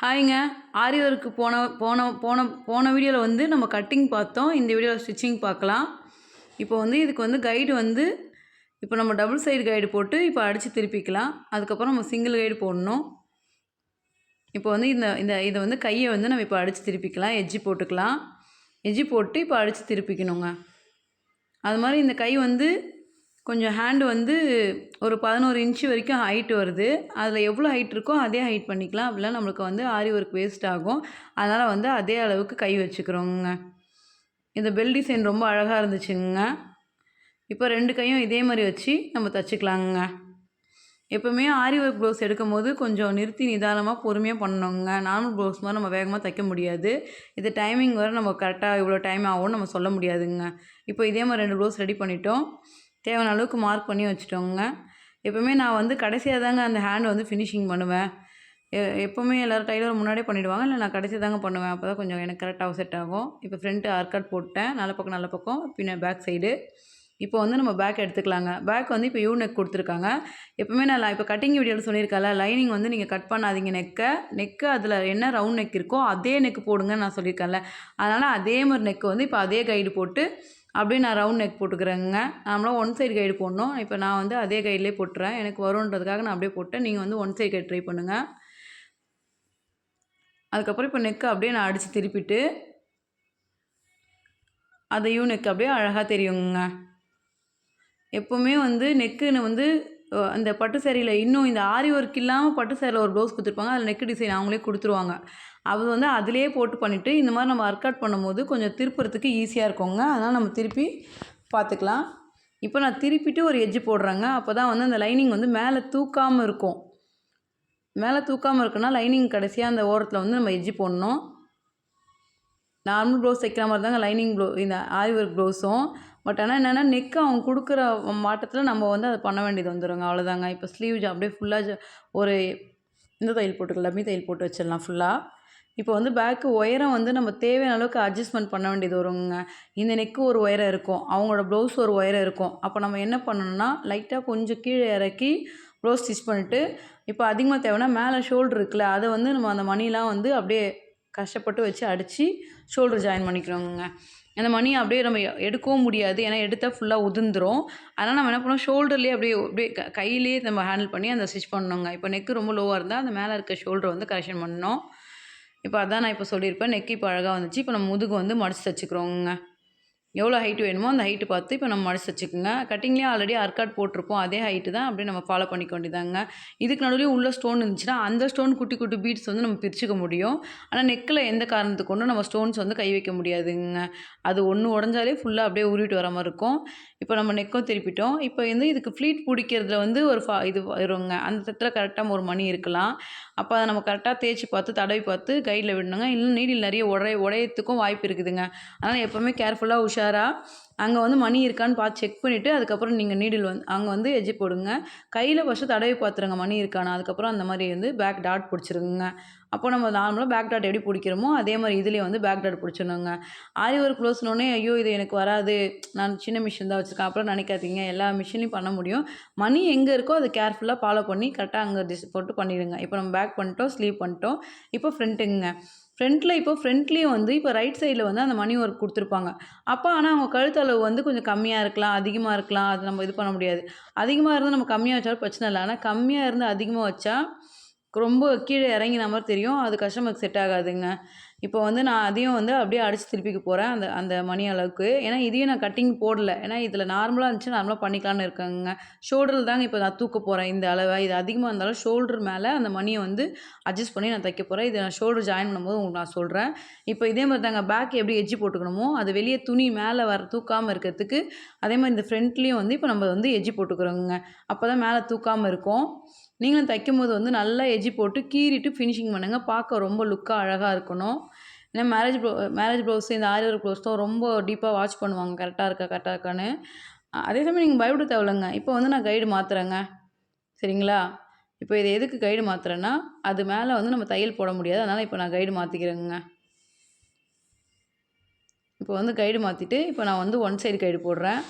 ஹாய்ங்க. ஆரி work போன போன போன போன வீடியோவில் வந்து நம்ம கட்டிங் பார்த்தோம். இந்த வீடியோவில் ஸ்டிச்சிங் பார்க்கலாம். இப்போ வந்து இதுக்கு வந்து கைடு வந்து இப்போ நம்ம டபுள் சைடு கைடு போட்டு இப்போ அடித்து திருப்பிக்கலாம். அதுக்கப்புறம் நம்ம சிங்கிள் கைடு போடணும். இப்போ வந்து இந்த இந்த இதை வந்து கையை வந்து நம்ம இப்போ அடித்து திருப்பிக்கலாம். எட்ஜி போட்டுக்கலாம். எட்ஜி போட்டு இப்போ அடித்து திருப்பிக்கணுங்க. அது மாதிரி இந்த கை வந்து கொஞ்சம் ஹேண்டு வந்து ஒரு 11 இன்ச்சு வரைக்கும் ஹைட் வருது. அதில் எவ்வளோ ஹைட் இருக்கோ அதே ஹைட் பண்ணிக்கலாம். அப்படிலாம் நம்மளுக்கு வந்து ஆரி ஒர்க் வேஸ்ட் ஆகும். அதனால் வந்து அதே அளவுக்கு கை வச்சுக்கிறோங்க. இந்த பெல் டிசைன் ரொம்ப அழகாக இருந்துச்சுங்க. இப்போ 2 கையும் இதே மாதிரி வச்சு நம்ம தச்சுக்கலாங்க. எப்போவுமே ஆரி ஒர்க் ப்ளவுஸ் எடுக்கும்போது கொஞ்சம் நிறுத்தி நிதானமாக பொறுமையாக பண்ணணுங்க. நார்மல் ப்ளவுஸ் மாதிரி நம்ம வேகமாக தைக்க முடியாது. இது டைமிங் வர நம்ம கரெக்டாக இவ்வளோ டைம் ஆகும்னு நம்ம சொல்ல முடியாதுங்க. இப்போ இதே மாதிரி 2 ப்ளவுஸ் ரெடி பண்ணிட்டோம். தேவையான அளவுக்கு மார்க் பண்ணி வச்சுட்டோங்க. எப்போவுமே நான் வந்து கடைசியாக தாங்க அந்த ஹேண்ட் வந்து ஃபினிஷிங் பண்ணுவேன். எப்போவுமே எல்லோரும் டைலர் முன்னாடியே பண்ணிவிடுவாங்க. இல்லை நான் கடைசியாக தாங்க பண்ணுவேன். அப்போ தான் கொஞ்சம் எனக்கு கரெக்டாக செட் ஆகும். இப்போ ஃப்ரண்ட்டு ஆர்காட் போட்டேன். நல்ல பக்கம் பின்ன பேக் சைடு. இப்போ வந்து நம்ம பேக் எடுத்துக்கலாங்க. பேக் வந்து இப்போ யூ நெக் கொடுத்துருக்காங்க. எப்போவுமே நான் இப்போ கட்டிங் வீடியோவில் சொல்லியிருக்கேன்ல, லைனிங் வந்து நீங்கள் கட் பண்ணாதீங்க நெக்கை அதில் என்ன ரவுண்ட் நெக் இருக்கோ அதே நெக் போடுங்கன்னு நான் சொல்லியிருக்கேன்ல. அதனால் அதே மாதிரி நெக்கு வந்து இப்போ அதே கைடு போட்டு அப்படியே நான் ரவுண்ட் நெக் போட்டுக்கிறேங்க. நார்மலாக ஒன் சைடு கைடு போடணும். இப்போ நான் வந்து அதே கைட்லேயே போட்டுறேன். எனக்கு வருன்றதுக்காக நான் அப்படியே போட்டேன். நீங்கள் வந்து ஒன் சைடு கைடு ட்ரை பண்ணுங்கள். அதுக்கப்புறம் இப்போ நெக்கை அப்படியே நான் அடித்து திருப்பிட்டு அதை யூ நெக் அப்படியே அழகாக தெரியுங்க. எப்போவுமே வந்து நெக்குன்னு வந்து அந்த பட்டு சேரீயில் இன்னும் இந்த ஆரி ஒர்க் இல்லாமல் பட்டு சேரீயில் ஒரு ப்ளவுஸ் கொடுத்துருப்பாங்க. அதில் நெக்கு டிசைன் அவங்களே கொடுத்துருவாங்க. அது வந்து அதிலே போட்டு பண்ணிவிட்டு இந்த மாதிரி நம்ம ஒர்க் அவுட் பண்ணும்போது கொஞ்சம் திருப்புறதுக்கு ஈஸியாக இருக்குங்க. அதனால் நம்ம திருப்பி பார்த்துக்கலாம். இப்போ நான் திருப்பிட்டு ஒரு எட்ஜு போடுறேங்க. அப்போ தான் வந்து அந்த லைனிங் வந்து மேலே தூக்காமல் இருக்கும். மேலே தூக்காமல் இருக்குன்னா லைனிங் கடைசியாக அந்த ஓரத்தில் வந்து நம்ம எட்ஜு போடணும். நார்மல் ப்ளவுஸ் தைக்கிற மாதிரி தாங்க லைனிங் இந்த ஆரி ஒர்க் ப்ளவுஸும். பட் ஆனால் என்னென்னா நெக்கு அவங்க கொடுக்குற மாட்டத்தில் நம்ம வந்து அதை பண்ண வேண்டியது வந்துடுங்க. அவ்வளோதாங்க. இப்போ ஸ்லீவ் அப்படியே ஃபுல்லாக ஒரு இந்த தையல் போட்டுக்கலாம். லம்மி தையல் போட்டு வச்சிடலாம் ஃபுல்லாக. இப்போ வந்து பேக்கு உயரம் வந்து நம்ம தேவையான அளவுக்கு அட்ஜஸ்ட்மெண்ட் பண்ண வேண்டியது வருங்க. இந்த நெக்கு ஒரு உயரம் இருக்கும். அவங்களோட ப்ளவுஸ் ஒரு உயரம் இருக்கும். அப்போ நம்ம என்ன பண்ணணும்னா லைட்டாக கொஞ்சம் கீழே இறக்கி ப்ளவுஸ் ஸ்டிச் பண்ணிவிட்டு இப்போ அதிகமாக தேவைன்னா மேலே ஷோல்டர் இருக்குல்ல, அதை வந்து நம்ம அந்த மணிலாம் வந்து அப்படியே கஷ்டப்பட்டு வச்சு அடித்து ஷோல்டர் ஜாயின் பண்ணிக்கிறோங்க. அந்த மணி அப்படியே நம்ம எடுக்கவும் முடியாது. ஏன்னா எடுத்தால் ஃபுல்லாக உதிர்ந்துரும். அதனால் நம்ம என்ன பண்ணுவோம், ஷோல்டர்லேயே அப்படியே கையிலேயே நம்ம ஹேண்டில் பண்ணி அந்த ஸ்டிச் பண்ணணுங்க. இப்போ நெக்கு ரொம்ப லோவாக இருந்தால் அந்த மேலே இருக்க ஷோல்டர் வந்து கரெக்ஷன் பண்ணணும். இப்போ அதான் நான் இப்போ சொல்லியிருப்பேன். நெக்கு இப்போ அழகாக வந்துச்சு. இப்போ நம்ம முதுகு வந்து மடித்து தைச்சிக்கிறோங்க. எவ்வளோ ஹைட் வேணுமோ அந்த ஹைட்டு பார்த்து இப்போ நம்ம மடிச்சு வச்சுக்கோங்க. கட்டிங்லேயே ஆல்ரெடி ஆர்காட் போட்டிருப்போம். அதே ஹைட்டு தான் அப்படியே நம்ம ஃபாலோ பண்ணிக்க வேண்டியதாங்க. இதுக்கு நடுவுலையும் உள்ள ஸ்டோன் இருந்துச்சுன்னா அந்த ஸ்டோன் குட்டி குட்டி பீட்ஸ் வந்து நம்ம பிரிச்சுக்க முடியும். ஆனால் நெக்கில் எந்த காரணத்துக்கு கொண்டும் நம்ம ஸ்டோன்ஸ் வந்து கை வைக்க முடியாதுங்க. அது ஒன்று உடஞ்சாலே ஃபுல்லாக அப்படியே உருவிட்டு வர மாதிரி இருக்கும். இப்போ நம்ம நெக்கும் திருப்பிட்டோம். இப்போ வந்து இதுக்கு ஃப்ளீட் பிடிக்கிறதுல வந்து ஒரு இது வருங்க. அந்த இடத்துல கரெக்டாக ஒரு மணி இருக்கலாம். அப்போ அதை நம்ம கரெக்டாக தேய்ச்சி பார்த்து தடவி பார்த்து கைடில் விடணுங்க. இல்லைன்னா நீடில் நிறைய உடையத்துக்கும் வாய்ப்பு இருக்குதுங்க. அதனால் எப்போவுமே கேர்ஃபுல்லாக உஷாராக அங்கே வந்து மணி இருக்கான்னு பார்த்து செக் பண்ணிவிட்டு அதுக்கப்புறம் நீங்கள் நீடில் வந்து அங்கே வந்து எட்ஜு போடுங்க. கையில் ஃபஸ்ட்டு தடவி பார்த்துருங்க மணி இருக்கானா. அதுக்கப்புறம் அந்த மாதிரி வந்து பேக் டாட் பிடிச்சிருங்க. அப்போ நம்ம நார்மலாக பேக் டாட் எப்படி பிடிக்கிறோமோ அதே மாதிரி இதுலேயே வந்து பேக் டாட் பிடிச்சிடணுங்க. ஆரி ஒர்க் ப்ளவுஸ்னோடனே ஐயோ இது எனக்கு வராது, நான் சின்ன மிஷின் தான் வச்சுருக்கேன் அப்புறம் நினைக்காதீங்க. எல்லா மிஷின்லையும் பண்ண முடியும். மணி எங்கே இருக்கோ அதை கேர்ஃபுல்லாக ஃபாலோ பண்ணி கரெக்டாக அங்கே போட்டு பண்ணிடுங்க. இப்போ நம்ம பேக் பண்ணிட்டோம், ஸ்லீவ் பண்ணிட்டோம். இப்போ ஃப்ரண்ட்டுங்க. ஃப்ரண்ட்லேயும் வந்து இப்போ ரைட் சைடில் வந்து அந்த மணி ஒர்க் கொடுத்துருப்பாங்க. அப்போ ஆனால் அவங்க கழுத்தளவு வந்து கொஞ்சம் கம்மியாக இருக்கலாம், அதிகமாக இருக்கலாம். அது நம்ம இது பண்ண முடியாது. அதிகமாக இருந்தால் நம்ம கம்மியாக வச்சாலும் பிரச்சனை இல்லை. ஆனால் கம்மியாக இருந்து அதிகமாக வச்சா ரொம்ப கீழே இறங்கின மாதிரி தெரியும். அது கஸ்டமருக்கு செட் ஆகாதுங்க. இப்போ வந்து நான் அதையும் வந்து அப்படியே அடித்து திருப்பிக்க போகிறேன் அந்த அந்த மணி அளவுக்கு. ஏன்னா இதையும் நான் கட்டிங் போடல. ஏன்னா இதில் நார்மலாக இருந்துச்சு நார்மலாக பண்ணிக்கலான்னு இருக்கேங்க. ஷோல்டரில் தாங்க இப்போ நான் தூக்க போகிறேன் இந்த அளவை. இது அதிகமாக இருந்தாலும் ஷோல்டர் மேலே அந்த மணியை வந்து அட்ஜஸ்ட் பண்ணி நான் தைக்க போகிறேன். இதை நான் ஷோல்டர் ஜாயின் பண்ணும்போது உங்களுக்கு நான் சொல்கிறேன். இப்போ இதே மாதிரி தாங்க பேக் எப்படி எட்ஜு போட்டுக்கணுமோ அது வெளியே துணி மேலே தூக்காமல் இருக்கிறதுக்கு அதே மாதிரி இந்த ஃப்ரண்ட்லேயும் வந்து இப்போ நம்ம வந்து எட்ஜு போட்டுக்கிறோங்க. அப்போ தான் மேலே தூக்காமல் இருக்கும். நீங்களும் தைக்கும்போது வந்து நல்லா எட்ஜி போட்டு கீறிட்டு ஃபினிஷிங் பண்ணுங்கள். பார்க்க ரொம்ப லுக்காக அழகாக இருக்கணும். ஏன்னா மேரேஜ் ப்ளவுஸ் இந்த ஆரி ஒர்க் ப்ளவுஸ் தான் ரொம்ப டீப்பாக வாட்ச் பண்ணுவாங்க கரெக்டாக இருக்கான்னு. அதே சமயம் நீங்கள் பயப்பட தேவையில்லைங்க. இப்போ வந்து நான் கைடு மாற்றுறேங்க. சரிங்களா? இப்போ இது எதுக்கு கைடு மாற்றுறேன்னா அது மேலே வந்து நம்ம தையல் போட முடியாது. அதனால் இப்போ நான் கைடு மாற்றிக்கிறேங்க. இப்போ வந்து கைடு மாற்றிட்டு இப்போ நான் வந்து ஒன் சைடு கைடு போடுறேன்.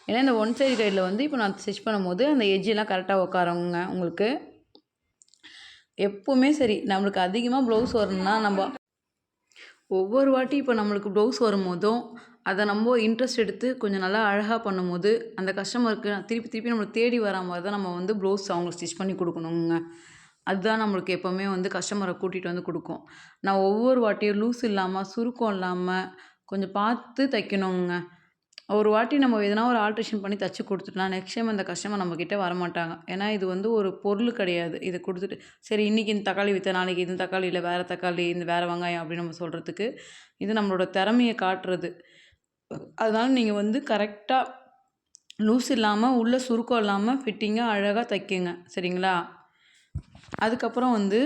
ஏன்னா இந்த ஒன் சைடு கைடில் வந்து இப்போ நான் ஸ்டிச் பண்ணும்போது அந்த எட்ஜெல்லாம் கரெக்டாக உட்காருங்க உங்களுக்கு. எப்போவுமே சரி நம்மளுக்கு அதிகமாக ப்ளவுஸ் வரணும்னா நம்ம ஒவ்வொரு வாட்டி இப்போ நம்மளுக்கு ப்ளவுஸ் வரும்போதும் அதை நம்ம இன்ட்ரெஸ்ட் எடுத்து கொஞ்சம் நல்லா அழகாக பண்ணும்போது அந்த கஸ்டமருக்கு திருப்பி திருப்பி நம்மளுக்கு தேடி வரா மாதிரி தான் நம்ம வந்து ப்ளவுஸ் அவங்களுக்கு ஸ்டிச் பண்ணி கொடுக்கணுங்க. அதுதான் நம்மளுக்கு எப்போவுமே வந்து கஸ்டமரை கூட்டிகிட்டு வந்து கொடுக்கும். நான் ஒவ்வொரு வாட்டியும் லூஸ் இல்லாமல் சுருக்கம் இல்லாமல் கொஞ்சம் பார்த்து தைக்கணுங்க. ஒரு வாட்டி நம்ம எதனா ஒரு ஆல்ட்ரேஷன் பண்ணி தச்சு குடுத்துட்டோம்னா, நெக்ஸ்ட் டைம் அந்த கஸ்டமர் நம்மகிட்ட வரமாட்டாங்க. ஏன்னா, இது வந்து ஒரு பொருள் கிடையாது. இத குடுத்துட்டு, சரி இன்னைக்கு இந்த தக்காளி வித்தா, நாளைக்கு இந்த தக்காளி இல்ல வேற தக்காளி, இந்த வேற வெங்காயம் அப்படின்னு நம்ம சொல்றதுக்கு, இது நம்மளோட திறமைய காட்டுறது. அதனால நீங்க வந்து கரெக்ட்டா லூஸ் இல்லாம, உள்ள சுருக்கம் இல்லாம ஃபிட்டிங்கா அழகா தைக்குங்க. சரிங்களா? அதுக்கப்புறம் வந்து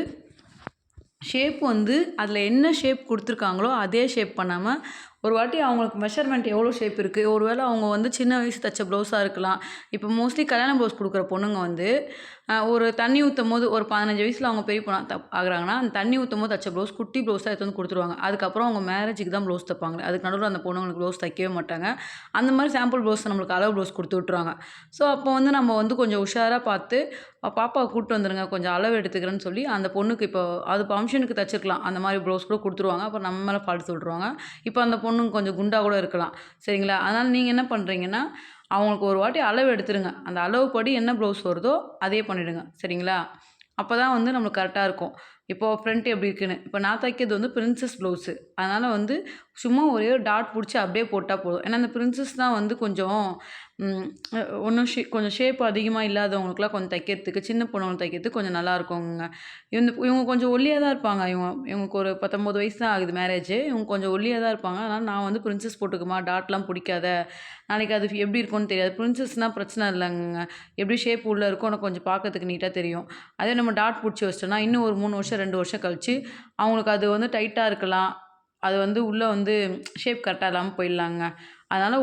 ஷேப் வந்து அதில என்ன ஷேப் குடுத்துருக்காங்களோ, அதே ஷேப் பண்ணாம, ஒரு வாட்டி அவங்களுக்கு மெஷர்மெண்ட் எவ்வளோ ஷேப் இருக்கு, ஒரு வேள அவங்க வந்து சின்ன வயசு தச்ச ப்ளவுஸா இருக்கலாம். இப்போ மோஸ்ட்லி கல்யாண ப்ளவுஸ் குடுக்குற பொண்ணுங்க வந்து, ஒரு தண்ணி ஊத்தும்போது ஒரு 15 வயசுல அவங்க பெரிய பொண்ணா ஆகுறாங்கன்னா, அந்த தண்ணி ஊத்தும்போது தச்ச ப்ளவுஸ் குட்டி ப்ளவுஸா எடுத்து வந்து குடுத்துருவாங்க. அதுக்கப்புறம் அவங்க மேரேஜுக்கு தான் ப்ளவுஸ் தைப்பாங்களே. அதுக்கு நடுவுல அந்த பொண்ணுங்களுக்கு ப்ளவுஸ் தைக்கவே மாட்டாங்க. அந்த மாரி சாம்பிள் ப்ளவுஸ் நம்மளுக்கு அளவு ப்ளவுஸ் குடுத்து விட்டுருவாங்க. ஸோ, அப்போ வந்து நம்ம வந்து கொஞ்சம் உஷாரா பார்த்து, பாப்பாவ கூட்டு வந்துருங்க, கொஞ்சம் அளவு எடுத்துக்கிறேன்னு சொல்லி, அந்த பொண்ணுக்கு இப்போ அது ஃபங்ஷனுக்கு தச்சிருக்கலாம். அந்த மாரி ப்ளவுஸ் கூட குடுத்துருவாங்க. அப்புறம் நம்ம மேல ஃபால்ட் சொல்லிருவாங்க. இப்போ அந்த பொண்ணு கொஞ்சம் குண்டா கூட இருக்கலாம். சரிங்களா? அதனால நீங்க என்ன பண்றீங்கன்னா, அவங்களுக்கு ஒரு வாட்டி அளவு எடுத்துருங்க. அந்த அளவுப்படி என்ன ப்ளவுஸ் வருதோ, அதே பண்ணிடுங்க. சரிங்களா? அப்பதான் வந்து நம்மளுக்கு கரெக்ட்டா இருக்கும். இப்போ ஃப்ரண்ட் எப்படி இருக்குன்னு. இப்போ நான் தைக்கிறது வந்து பிரின்சஸ் ப்ளவுஸு. அதனால வந்து சும்மா ஒரே ஒரு டாட் புடிச்சு அப்படியே போட்டா போதும். ஏன்னா, அந்த பிரின்சஸ் தான் வந்து கொஞ்சம் ம் ஒன்னும் கொஞ்சம் ஷேப் அதிகமா இல்லாதவங்களுக்குலாம் கொஞ்சம் தைக்கிறதுக்கு, சின்ன பொண்ணுங்களுக்கு தைக்கிறதுக்கு கொஞ்சம் நல்லாயிருக்குங்க. இவங்க கொஞ்சம் ஒல்லியா தான் இருப்பாங்க. இவங்களுக்கு ஒரு 19 வயசு தான் ஆகுது மேரேஜு. இவங்க கொஞ்சம் ஒல்லியா தான் இருப்பாங்க. அதனால நான் வந்து பிரின்சஸ் போட்டுக்கம்மா, டாட்லாம் புடிக்காத. நாளைக்கு அது எப்படி இருக்கும்னு தெரியாது. பிரின்சஸ்னா பிரச்சனை இல்லங்க. எப்படி ஷேப் உள்ள இருக்கோ, உனக்கு கொஞ்சம் பார்க்கறதுக்கு நீட்டா தெரியும். அதே நம்ம டாட் புடிச்சு வச்சுட்டோம்னா, இன்னும் ஒரு 3 வருஷம், 2 வருஷம் கழிச்சு, அவங்களுக்கு அது வந்து டைட்டா இருக்கலாம். அது வந்து உள்ள வந்து ஷேப் கரெக்ட்டா இல்லாம போயிடலாங்க. அதனால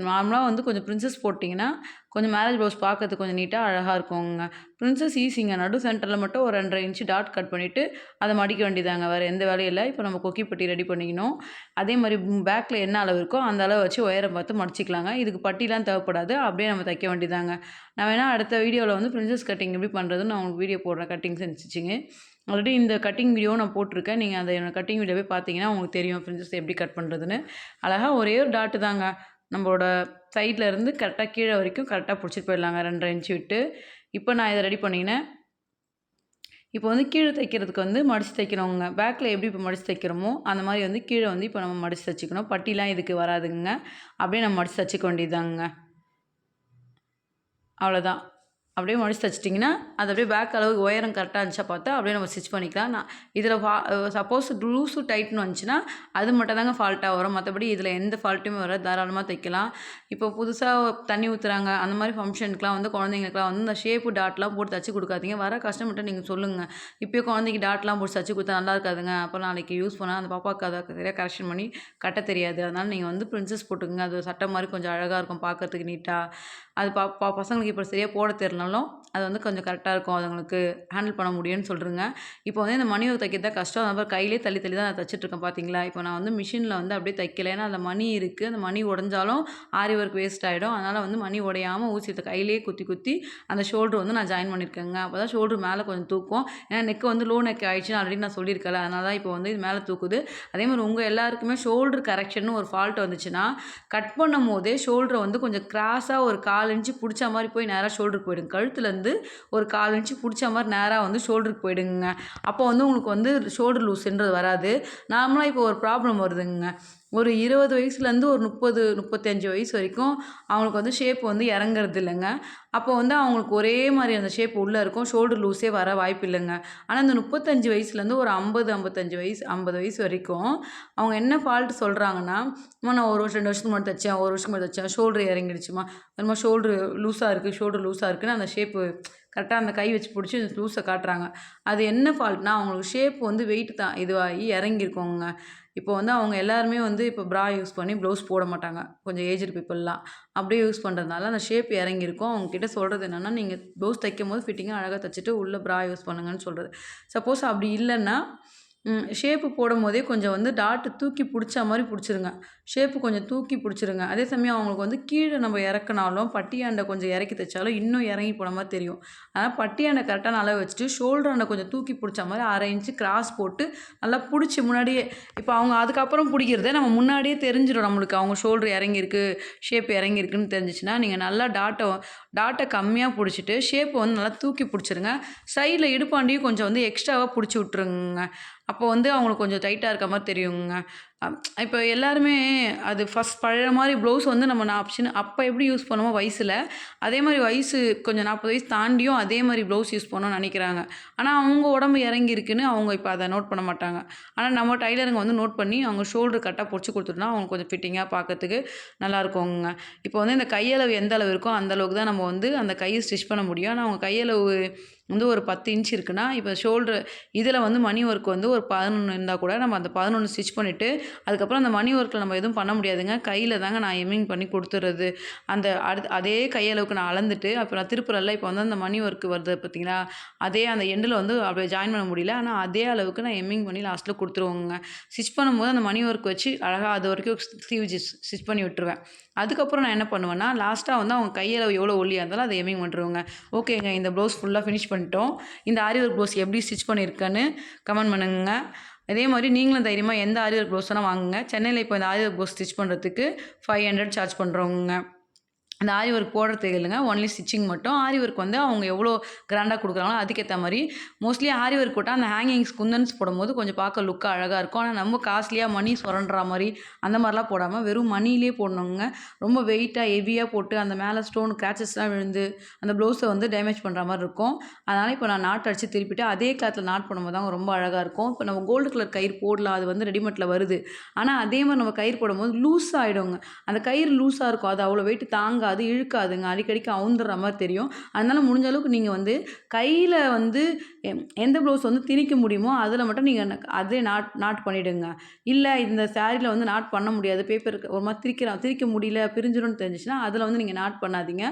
நார்மலா வந்து கொஞ்சம் பிரின்சஸ் போட்டிங்கன்னா, கொஞ்சம் மேரேஜ் ப்ளவுஸ் பார்க்கறதுக்கு கொஞ்சம் நீட்டா, அழகா இருக்குங்க. பிரின்சஸ் ஈஸிங்க. நடு சென்டர்ல மட்டும் ஒரு 2 1/2 இன்ச் டாட் கட் பண்ணிட்டு, அத மடிக்க வேண்டியதாங்க. வேற எந்த வேலையும் இல்ல. இப்போ நம்ம கொக்கி பட்டி ரெடி பண்ணிக்கணும். அதே மாரி பேக்ல என்ன அளவு இருக்கோ, அந்த அளவு வச்சு உயரம் பார்த்து மடிச்சுக்கலாங்க. இதுக்கு பட்டிலாம் தேவைப்படாது. அப்படியே நம்ம தைக்க வேண்டியதாங்க. நான் வேணா அடுத்த வீடியோல வந்து பிரின்சஸ் கட்டிங் எப்படி பண்ணுறதுன்னு நான் உங்களுக்கு வீடியோ போடுறேன். Cutting stitching. ஆல்ரெடி இந்த கட்டிங் வீடியோவும் நான் போட்டிருக்கேன். நீங்க அந்த என்னோட கட்டிங் வீடியோ போய் பார்த்தீங்கன்னா, உங்களுக்கு தெரியும் பிரின்சஸ் எப்படி கட் பண்ணுறதுன்னு. அழகா ஒரே ஒரு டாட்டு தாங்க. நம்மளோட சைட்ல இருந்து கரெக்ட்டா கீழ வரைக்கும் கரெக்ட்டா புடிச்சிட்டு போயிடலாங்க 2 1/2 இன்ச் விட்டு. இப்போ நான் இத ரெடி பண்ணிக்கினேன். இப்போ வந்து கீழ தைக்கிறதுக்கு வந்து மடிச்சு தைக்கிறோங்க. பேக்ல எப்படி இப்போ மடிச்சு தைக்கிறோமோ, அந்த மாரி வந்து கீழ வந்து இப்போ நம்ம மடிச்சு தச்சுக்கணும். பட்டிலாம் இதுக்கு வராதுங்க. அப்படியே நம்ம மடிச்சு தச்சுக்க வேண்டியதுதாங்க. அவ்வளோதான். அப்படியே மடிச்சு தச்சுட்டிங்கன்னா, அது அப்படியே பேக் அளவுக்கு உயரம் கரெக்ட்டா இருந்துச்சா பார்த்தா, அப்படியே நம்ம ஸ்டிச் பண்ணிக்கலாம். நான் இதில சப்போஸ் லூஸு டைட்ன்னு வந்துச்சுன்னா, அது மட்டும் தாங்க ஃபால்ட்டா வரும். மத்தபடி இதில எந்த ஃபால்ட்டுமே வராது. தாராளமா தைக்கலாம். இப்போ புதுசா தண்ணி ஊத்துறாங்க, அந்த மாரி ஃபங்ஷனுக்குலாம் வந்து குழந்தைங்களுக்குலாம் வந்து இந்த ஷேப்பு டாட்லாம் போட்டு தச்சு குடுக்காதீங்க. வர கஸ்டமர்ட்ட நீங்க சொல்லுங்க. இப்பயே குழந்தைக்கு டாட்லாம் போட்டு தச்சு குடுத்தா நல்லா இருக்காதுங்க. அப்புறம் நாளைக்கு யூஸ் பண்ணா அந்த பாப்பாவுக்கு அத சரியா கரெக்ஷன் பண்ணி கட்ட தெரியாது. அதனால நீங்க வந்து பிரின்சஸ் போட்டுக்கங்க. அது சட்டை மாரி கொஞ்சம் அழகா இருக்கும் பார்க்கறதுக்கு நீட்டா. அது பசங்களுக்கு இப்போ சரியா போட தெரியலனாலும், அது வந்து கொஞ்சம் கரெக்ட்டா இருக்கும். அதுங்களுக்கு ஹேண்டில் பண்ண முடியும்னு சொல்றேங்க. இப்போ வந்து இந்த மணி ஒர்க் தைக்கிறது தான் கஷ்டம். அது மாரி கையிலேயே தள்ளி தள்ளி தான் நான் தச்சுட்டுருக்கேன் பார்த்தீங்களா? இப்போ நான் வந்து மிஷின்ல வந்து அப்படியே தைக்கல. ஏன்னா அதில மணி இருக்கு. அந்த மணி உடைஞ்சாலும் ஆரி ஒர்க் வேஸ்ட் ஆயிடும். அதனால வந்து மணி உடையாம ஊசி கையிலேயே குத்தி குத்தி அந்த ஷோல்டர் வந்து நான் ஜாயின் பண்ணியிருக்கேங்க. அப்பதான் ஷோல்டர் மேல கொஞ்சம் தூக்கும். ஏன்னா நெக் வந்து லோ நெக் ஆயிடுச்சுன்னு ஆல்ரெடி நான் சொல்லியிருக்கேன்ல. அதனால தான் இப்போ வந்து இது மேல தூக்குது. அதே மாரி உங்க எல்லாருக்குமே ஷோல்டர் கரெக்ஷன்னு ஒரு ஃபால்ட் வந்துச்சுன்னா, கட் பண்ணும்போதே ஷோல்டர வந்து கொஞ்சம் கிராஸா ஒரு 1/4 இன்ச் புடிச்ச மாரி போய் நேரா ஷோல்டருக்கு போயிடுங்க. கழுத்துலேருந்து ஒரு 1/4 இன்ச் புடிச்ச மாரி நேரா வந்து ஷோல்டருக்கு போயிடுங்கங்க. அப்போ வந்து உங்களுக்கு வந்து ஷோல்டர் லூஸ்ன்றது வராது. நார்மலா இப்போ ஒரு ப்ராப்ளம் வருதுங்க. ஒரு 20 வயசுலேருந்து ஒரு 30, 35 வயசு வரைக்கும் அவங்களுக்கு வந்து ஷேப் வந்து இறங்குறது இல்லங்க. அப்போ வந்து அவங்களுக்கு ஒரே மாரி அந்த ஷேப் உள்ள இருக்கும். ஷோல்டர் லூஸே வர வாய்ப்பு இல்லங்க. ஆனா இந்த 35 வயசுலேருந்து ஒரு 50, 55 வயசு 50 வயசு வரைக்கும் அவங்க என்ன ஃபால்ட் சொல்றாங்கன்னா, "அம்மா நான் 1 வருஷம் 2 வருஷத்துக்கு முன்னாடி தச்சேன். 1 வருஷத்துக்கு முன்னாடி தச்சேன். ஷோல்டர் இறங்கிடுச்சும்மா. என்னமோ ஷோல்டர் லூஸா இருக்கு. ஷோல்டர் லூஸா இருக்குன்னு" அந்த ஷேப்பு கரெக்ட்டா அந்த கை வச்சு புடிச்சு லூஸ காட்டுறாங்க. அது என்ன ஃபால்ட்னா, அவங்களுக்கு ஷேப் வந்து வெயிட் தான் இதுவாகி இறங்கியிருக்குங்க. இப்போ வந்து அவங்க எல்லாருமே வந்து இப்போ ப்ரா யூஸ் பண்ணி ப்ளவுஸ் போட மாட்டாங்க. கொஞ்சம் ஏஜ்டு பீப்பிள்லாம். அப்படியே யூஸ் பண்ணுறதுனால அந்த ஷேப் இறங்கியிருக்கும். அவங்க கிட்ட சொல்றது என்னன்னா, நீங்க ப்ளவுஸ் தைக்கும்போது ஃபிட்டிங்கா அழகா தச்சுட்டு உள்ள ப்ரா யூஸ் பண்ணுங்கன்னு சொல்றது. சப்போஸ் அப்படி இல்லன்னா, ஷேப்பு போடும்போதே கொஞ்சம் வந்து டாட் தூக்கி புடிச்சா மாரி புடிச்சிருங்க. ஷேப்பு கொஞ்சம் தூக்கி புடிச்சிருங்க. அதே சமயம் அவங்களுக்கு வந்து கீழ நம்ம இறக்குனாலும், பட்டியாண்ட கொஞ்சம் இறக்கி தைச்சாலும் இன்னும் இறங்கி போன மாரி தெரியும். ஆனா பட்டியாண்ட கரெக்டான அளவு வச்சுட்டு, ஷோல்டராண்ட கொஞ்சம் தூக்கி புடிச்ச மாரி 1/2 இன்ச்சு கிராஸ் போட்டு நல்லா புடிச்சு முன்னாடியே இப்ப அவங்க அதுக்கப்புறம் புடிக்கிறத நம்ம முன்னாடியே தெரிஞ்சிரும் நம்மளுக்கு. அவங்க ஷோல்டர் இறங்கியிருக்கு, ஷேப் இறங்கியிருக்குன்னு தெரிஞ்சுச்சுன்னா, நீங்க நல்லா டாட்ட கம்மியா புடிச்சிட்டு, ஷேப்ப வந்து நல்லா தூக்கி புடிச்சிருங்க. சைட்ல இடுப்பாண்டியும் கொஞ்சம் வந்து எக்ஸ்ட்ராவா புடிச்சு விட்டுருங்க. அப்போ வந்து அவங்களுக்கு கொஞ்சம் டைட்டா இருக்க மாரி தெரியுங்க. இப்போ எல்லாருமே அது ஃபர்ஸ்ட் பழைய மாரி ப்ளவுஸ் வந்து நம்ம அப்ப எப்படி யூஸ் பண்ணுமோ வயசுல, அதே மாரி வயசு கொஞ்சம் 40 வயசு தாண்டியும் அதே மாரி ப்ளவுஸ் யூஸ் பண்ணணும்னு நெனைக்கிறாங்க. ஆனா அவங்க உடம்பு இறங்கியிருக்குன்னு அவங்க இப்ப அத நோட் பண்ண மாட்டாங்க. ஆனா நம்ம டைலருங்க வந்து நோட் பண்ணி அவங்க ஷோல்டர் கரெக்ட்டா புடிச்சு குடுத்துட்டோம்னா, அவங்களுக்கு கொஞ்சம் ஃபிட்டிங்கா பார்க்கறதுக்கு நல்லாருக்குங்க. இப்போ வந்து இந்த கையளவு எந்த அளவு இருக்கோ, அந்த அளவுக்கு தான் நம்ம வந்து அந்த கைய ஸ்டிச் பண்ண முடியும். ஆனா அவங்க கையளவு வந்து ஒரு 10 இன்ச் இருக்குன்னா, இப்ப ஷோல்டர் இதில வந்து மணி ஒர்க் வந்து ஒரு 11 இருந்தா கூட, நம்ம அந்த 11 ஸ்டிச் பண்ணிட்டு, அதுக்கப்புறம் அந்த மணி ஒர்க்ல நம்ம எதுவும் பண்ண முடியாதுங்க. கையில தாங்க நான் எம்மிங் பண்ணி குடுத்துறது. அந்த அதே கையளவுக்கு நான் அளந்துட்டு, அப்புறம் நான் திருப்புறேன்ல, இப்போ வந்து அந்த மணி ஒர்க் வருது பார்த்தீங்களா? அதே அந்த எண்டுல வந்து அப்படியே ஜாயின் பண்ண முடியல. ஆனா அதே அளவுக்கு நான் எம்மிங் பண்ணி லாஸ்ட்ல குடுத்துருவேங்க. ஸ்டிச் பண்ணும்போது அந்த மணி ஒர்க் வச்சு அழகா அதுவரைக்கும் ஸ்லீவ் ஸ்டிச் பண்ணி விட்டுருவேன். அதுக்கப்புறம் நான் என்ன பண்ணுவேன்னா, லாஸ்ட்டா வந்து அவங்க கையளவு எவ்வளோ ஒல்லியா இருந்தாலும் அத எம்மிங் பண்ணிருவேங்க. ஓகேங்க, இந்த ப்ளவுஸ் ஃபுல்லா ஃபினிஷ் பண்ணிட்டோம். இந்த ஆரி ஒர்க் ப்ளவுஸ் எப்படி ஸ்டிச் பண்ணியிருக்கேன்னு கமெண்ட் பண்ணுங்கங்க. அதே மாரி நீங்களும் தைரியமா எந்த ஆரி ஒர்க் ப்ளவுஸ் வேணா வாங்குங்க. சென்னையில இப்போ இந்த ஆரி ஒர்க் ப்ளவுஸ் ஸ்டிச் பண்ணுறதுக்கு 500 சார்ஜ் பண்றோங்கங்க. அந்த ஆரி ஒர்க் போடுறது இல்லைங்க. ஒன்லி ஸ்டிச்சிங் மட்டும். ஆரி ஒர்க் வந்து அவங்க எவ்வளோ கிராண்டா குடுக்குறாங்களோ அதுக்கேத்த மாரி, மோஸ்ட்லி ஆரி ஒர்க் போட்டா அந்த ஹேங்கிங்ஸ் குந்தன்ஸ் போடும்போது கொஞ்சம் பார்க்க லுக்கா அழகா இருக்கும். ஆனா ரொம்ப காஸ்ட்லியா மணி சொரண்டுற மாரி, அந்த மாரிலாம் போடாம வெறும் மணியிலேயே போடணுங்க. ரொம்ப வெயிட்டா, ஹெவியா போட்டு அந்த மேல ஸ்டோன் கிராச்சஸ்லாம் விழுந்து, அந்த ப்ளவுஸ வந்து டேமேஜ் பண்ற மாரி இருக்கும். அதனால இப்போ நான் நாட் அடிச்சு திருப்பிட்டு, அதே கிளாத்ல நாட் பண்ணும்போது தாங்க ரொம்ப அழகா இருக்கும். இப்போ நம்ம கோல்டு கலர் கயிறு போடலாம். அது வந்து ரெடிமேட்ல வருது. ஆனா அதே மாரி நம்ம கயிறு போடும்போது லூஸ் ஆயிடுங்க. அந்த கயிறு லூஸா இருக்கும். அது அவ்வளோ வெயிட் தாங்காது, இழுக்காதுங்க. அடிக்கடிக்கு அவுந்துற மாரி தெரியும். அதனால முடிஞ்ச அளவுக்கு நீங்க வந்து கையில வந்து எந்த ப்ளவுஸ் வந்து திணிக்க முடியுமோ, அதில மட்டும் நீங்க அதே நாட் பண்ணிடுங்க. இல்ல இந்த சாரீல வந்து நாட் பண்ண முடியாது. பேப்பருக்கு ஒரு மாரி திரிக்க முடியல, பிரிஞ்சிரும்னு தெரிஞ்சுச்சுன்னா, அதில வந்து நீங்க நாட் பண்ணாதீங்க.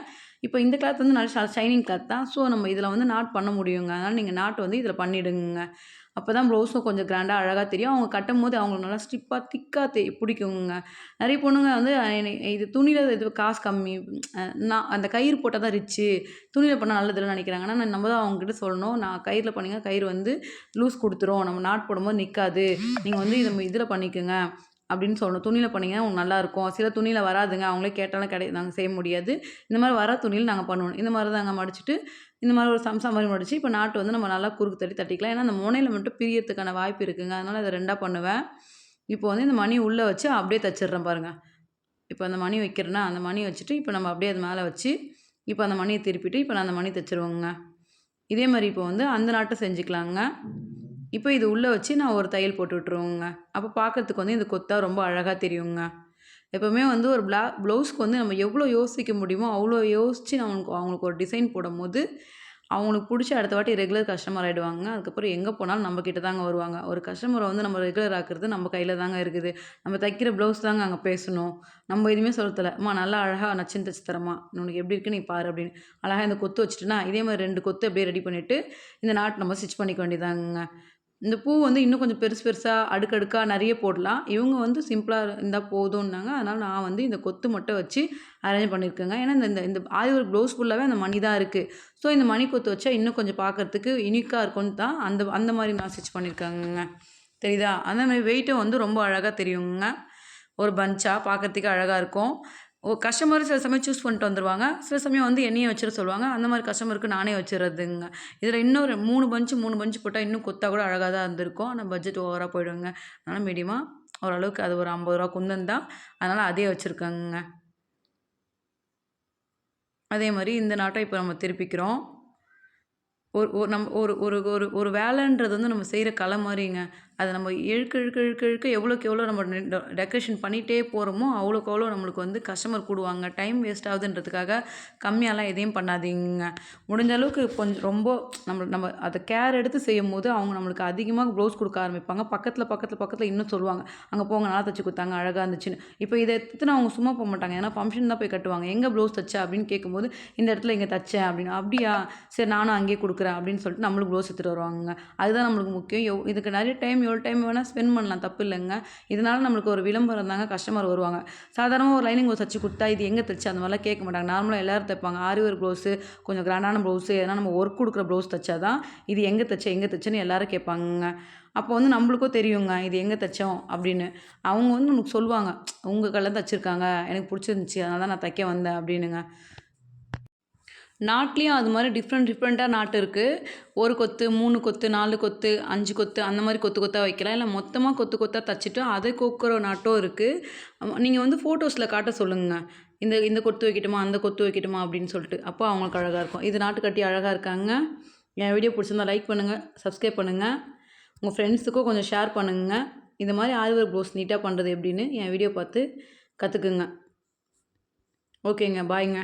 இப்போ இந்த கிளாத் வந்து நல்ல ஷைனிங் கிளாத் தான். ஸோ நம்ம இதில வந்து நாட் பண்ண முடியுங்க. அதனால நீங்க நாட் வந்து இதில பண்ணிடுங்கங்க. அப்பதான் ப்ளவுஸும் கொஞ்சம் கிராண்டா அழகா தெரியும். அவங்க கட்டும்போது அவங்களுக்கு நல்லா ஸ்டிப்பா, திக்கா பிடிக்குங்க. நெறைய பொண்ணுங்க வந்து இது துணியில இது காசு கம்மி. நான் அந்த கயிறு போட்டா தான் ரிச்சு. துணியில பண்ணா நல்லதில்லன்னு நெனைக்கிறாங்க. ஆனா நம்ம தான் அவங்ககிட்ட சொல்லணும். நான் கயிறுல பண்ணீங்கன்னா, கயிறு வந்து லூஸ் குடுத்துரும். நம்ம நாட் போடும்போது நிக்காது. நீங்க வந்து இதில பண்ணிக்கங்க. அப்படின்னு சொல்லணும். துணியில பண்ணீங்கன்னா உங்களுக்கு நல்லாயிருக்கும். சில துணியில வராதுங்க. அவங்களே கேட்டாலும் நாங்க செய்ய முடியாது. இந்த மாரி வர துணியில நாங்க பண்ணுவோம். இந்த மாரி தாங்க மடிச்சுட்டு, இந்த மாரி ஒரு சம்சா மாரி மடிச்சு, இப்போ நாட்டு வந்து நம்ம நல்லா குறுக்கு தட்டிக்கலாம். ஏன்னா, அந்த முனையில மட்டும் பிரியறதுக்கான வாய்ப்பு இருக்குங்க. அதனால அத 2ஆ பண்ணுவேன். இப்போ வந்து இந்த மணி உள்ள வச்சு அப்படியே தச்சிடுறேன் பாருங்க. இப்போ அந்த மணி வைக்கிறேன்னா, அந்த மணி வச்சுட்டு, இப்போ நம்ம அப்படியே அது மேல வச்சு, இப்போ அந்த மணிய திருப்பிட்டு, இப்போ நான் அந்த மணி தச்சுருவேங்க. இதே மாரி இப்போ வந்து அந்த நாட்டும் செஞ்சுக்கலாங்க. இப்போ இது உள்ள வச்சு நான் ஒரு தையல் போட்டு விட்டுருவேங்க. அப்போ பார்க்கறதுக்கு வந்து இந்த கொத்தா ரொம்ப அழகா தெரியுங்க. எப்பவுமே வந்து ஒரு ப்ளவுஸ்க்கு வந்து நம்ம எவ்வளோ யோசிக்க முடியுமோ, அவ்வளோ யோசிச்சு அவங்களுக்கு ஒரு டிசைன் போடும்போது, அவங்களுக்கு புடிச்சு அடுத்த வாட்டி ரெகுலர் கஸ்டமர் ஆயிடுவாங்க. அதுக்கப்புறம் எங்க போனாலும் நம்ம கிட்ட தாங்க வருவாங்க. ஒரு கஸ்டமர வந்து நம்ம ரெகுலர் ஆக்குறது நம்ம கையில தாங்க இருக்குது. நம்ம தைக்கிற ப்ளவுஸ் தாங்க அங்க பேசணும். நம்ம எதுவுமே சொல்ல தேவல்ல. "அம்மா நல்லா அழகா நச்சுன்னு தச்சு தரேம்மா. உனக்கு எப்படி இருக்கு நீ பாரு" அப்படின்னு. அழகா இந்த கொத்து வச்சுட்டேனா, இதே மாரி 2 கொத்து அப்படியே ரெடி பண்ணிட்டு, இந்த நாட் நம்ம ஸ்டிச் பண்ணிக்க வேண்டியதாங்கங்க. இந்த பூ வந்து இன்னும் கொஞ்சம் பெருசு பெருசா, அடுக்கடுக்கா நெறைய போடலாம். இவங்க வந்து சிம்பிளா இருந்தா போதும்னாங்க. அதனால நான் வந்து இந்த கொத்து மட்டும் வச்சு அரேஞ்ச் பண்ணியிருக்கேங்க. ஏன்னா இந்த இந்த இந்த ஆரி ஒர்க் ப்ளவுஸ் ஃபுல்லாவே அந்த மணி தான் இருக்கு. ஸோ இந்த மணி கொத்து வச்சா இன்னும் கொஞ்சம் பார்க்கறதுக்கு யுனிக்கா இருக்கும்னு தான் அந்த அந்த மாரி நான் ஸ்டிச் பண்ணியிருக்கேங்கங்க. தெரியுதா? அந்த மாரி வெயிட்டும் வந்து ரொம்ப அழகா தெரியுங்க. ஒரு பஞ்ச்சா பார்க்கறதுக்கு அழகா இருக்கும். கஸ்டமர் சில சமயம் சூஸ் பண்ணிட்டு வந்துருவாங்க. சில சமயம் வந்து என்னையே வச்சிட சொல்லுவாங்க. அந்த மாரி கஸ்டமருக்கு நானே வச்சுறதுங்க. இதில இன்னொரு 3 பஞ்ச் போட்டா இன்னும் கொத்தா கூட அழகா தான் இருந்திருக்கும். ஆனா பட்ஜெட் ஓவரா போயிடுங்க. அதனால மீடியமா ஓரளவுக்கு அது ஒரு ரூ. 50 குந்தன் தான். அதனால அதே வச்சிருக்கேங்கங்க. அதே மாரி இந்த நாட்டம் இப்ப நம்ம திருப்பிக்கிறோம். ஒரு ஒரு நம்ம ஒரு ஒரு ஒரு ஒரு வேலைன்றது வந்து நம்ம செய்ற கலை மாரிங்க. அத நம்ம இழுக்க இழுக்க இழுக்க இழுக்க எவ்வளோக்கு எவ்வளோ நம்ம டெக்கரேஷன் பண்ணிட்டே போறோமோ, அவ்வளோக்கு அவ்வளோ நம்மளுக்கு வந்து கஸ்டமர் கூடுவாங்க. டைம் வேஸ்ட் ஆகுதுன்றதுக்காக கம்மியாலாம் எதையும் பண்ணாதீங்கங்க. முடிஞ்ச அளவுக்கு கொஞ்சம் ரொம்ப நம்ம அத கேர் எடுத்து செய்யும்போது, அவங்க நம்மளுக்கு அதிகமா ப்ளவுஸ் குடுக்க ஆரம்பிப்பாங்க. பக்கத்துல பக்கத்துல பக்கத்துல இன்னும் சொல்லுவாங்க. "அங்க போங்க நல்லா தச்சு குடுத்தாங்க, அழகா இருந்துச்சுன்னு." இப்போ இத எடுத்துட்டு அவங்க சும்மா போமாட்டாங்க. ஏன்னா ஃபங்ஷன் தான் போய் கட்டுவாங்க. "எங்க ப்ளவுஸ் தச்ச?" அப்படின்னு கேட்கும்போது, "இந்த இடத்துல இங்க தச்சேன்." அப்படின்னு. "அப்படியா? சரி நானும் அங்கேயே குடுக்குறேன்." அப்படின்னு சொல்லிட்டு நம்மளுக்கு ப்ளவுஸ் எடுத்துட்டு வருவாங்கங்க. அதுதான் நம்மளுக்கு முக்கியம். இதுக்கு நெறைய டைம் எவ்வளோ டைம் வேணால் ஸ்பெண்ட் பண்ணலாம், தப்பு இல்லைங்க. இதனால நம்மளுக்கு ஒரு விளம்பரம் தாங்க கஸ்டமர் வருவாங்க. சாதாரணமாக ஒரு லைனிங் ப்ளவுஸ் தச்சு கொடுத்தா இது எங்கே தச்சு அந்த மாதிரிலாம் கேட்க மாட்டாங்க. நார்மலாக எல்லோரும் தைப்பாங்க. ஆரி ஒர்க் ப்ளவுஸு, கொஞ்சம் கிராண்டான ப்ளவுஸு, எதனா நம்ம ஒர்க் கொடுக்குற ப்ளவுஸ் தச்சா தான் இது எங்கே தச்சேன்னு எல்லோரும் கேட்பாங்கங்க. அப்போ வந்து நம்மளுக்கும் தெரியுங்க இது எங்கே தைச்சோம் அப்படின்னு. அவங்க வந்து நமக்கு சொல்லுவாங்க, உங்கள் கடையில் தச்சுருக்காங்க, எனக்கு பிடிச்சிருந்துச்சி, அதனால தான் நான் தைக்க வந்தேன் அப்படின்னுங்க. நாட்லேயும் அது மாதிரி டிஃப்ரெண்ட்டாக நாட்டு இருக்குது. 1 கொத்து, 3 கொத்து, 4 கொத்து, 5 கொத்து அந்த மாதிரி கொத்து கொத்தாக வைக்கலாம். இல்லை மொத்தமாக கொத்து கொத்தாக தச்சுட்டு அதை கோக்குற நாட்டும் இருக்குது. நீங்கள் வந்து ஃபோட்டோஸில் காட்ட சொல்லுங்க. இந்த கொத்து வைக்கட்டுமா, அந்த கொத்து வைக்கட்டுமா அப்படின்னு சொல்லிட்டு. அப்போ அவங்களுக்கு அழகாக இருக்கும். இது நாட்டு கட்டி அழகாக இருக்காங்க. என் வீடியோ பிடிச்சிருந்தா லைக் பண்ணுங்கள், சப்ஸ்கிரைப் பண்ணுங்கள். உங்கள் ஃப்ரெண்ட்ஸுக்கும் கொஞ்சம் ஷேர் பண்ணுங்க. இந்த மாதிரி ஆரி ஒர்க் ப்ளவுஸ் நீட்டாக பண்ணுறது எப்படின்னு என் வீடியோ பார்த்து கற்றுக்குங்க. ஓகேங்க, பாய்ங்க.